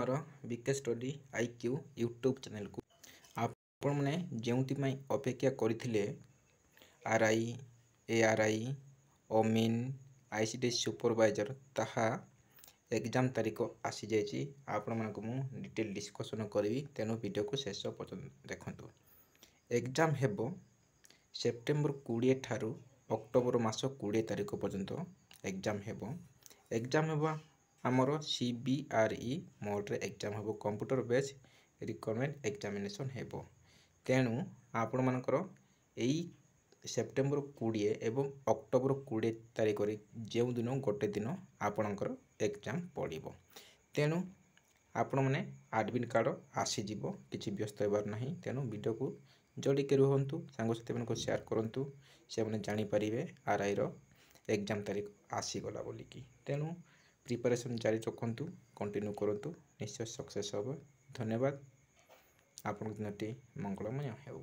ମୋର ବିକେ study IQ YouTube ଚ୍ୟାନେଲକୁ ଆପଣମାନେ ଯେଉଁଥିପାଇଁ ଅପେକ୍ଷା କରିଥିଲେ ଆର୍ଆଇ ଏଆର୍ଆଇ ଅମିନ୍ ଆଇସିଡି ସୁପରଭାଇଜର ତାହା ଏକ୍ଜାମ ତାରିଖ ଆସିଯାଇଛି। ଆପଣମାନଙ୍କୁ ମୁଁ ଡିଟେଲ ଡିସ୍କସନ୍ କରିବି, ତେଣୁ ଭିଡ଼ିଓକୁ ଶେଷ ପର୍ଯ୍ୟନ୍ତ ଦେଖନ୍ତୁ। ଏକ୍ଜାମ ହେବ ସେପ୍ଟେମ୍ବର 20 ଠାରୁ ଅକ୍ଟୋବର ମାସ 20 ତାରିଖ ପର୍ଯ୍ୟନ୍ତ ଏକ୍ଜାମ ହେବ। ଏକ୍ଜାମ ହେବ ଆମର CBRE ମୋଡ଼ରେ ଏକ୍ଜାମ ହେବ, କମ୍ପ୍ୟୁଟର ବେସ୍ ରିକ୍ୱାରମେଣ୍ଟ ଏକ୍ଜାମିନେସନ୍ ହେବ। ତେଣୁ ଆପଣମାନଙ୍କର ଏଇ ସେପ୍ଟେମ୍ବର 20 ଏବଂ ଅକ୍ଟୋବର 20 ତାରିଖରେ ଯେଉଁ ଦିନ ଗୋଟେ ଦିନ ଆପଣଙ୍କର ଏକ୍ଜାମ ପଡ଼ିବ। ତେଣୁ ଆପଣମାନେ ଆଡ଼ମିଟ୍ କାର୍ଡ଼ ଆସିଯିବ, କିଛି ବ୍ୟସ୍ତ ହେବାର ନାହିଁ। ତେଣୁ ଭିଡ଼ିଓକୁ ଜଡ଼ିକି ରୁହନ୍ତୁ, ସାଙ୍ଗସାଥିମାନଙ୍କୁ ସେୟାର କରନ୍ତୁ, ସେମାନେ ଜାଣିପାରିବେ ଆର୍ଆଇର ଏକ୍ଜାମ ତାରିଖ ଆସିଗଲା ବୋଲିକି। ତେଣୁ ପ୍ରିପାରେସନ୍ ଜାରି ରଖନ୍ତୁ, କଣ୍ଟିନ୍ୟୁ କରନ୍ତୁ, ନିଶ୍ଚୟ ସକ୍ସେସ୍ ହେବ। ଧନ୍ୟବାଦ। ଆପଣଙ୍କ ଦିନଟି ମଙ୍ଗଳମୟ ହେଉ।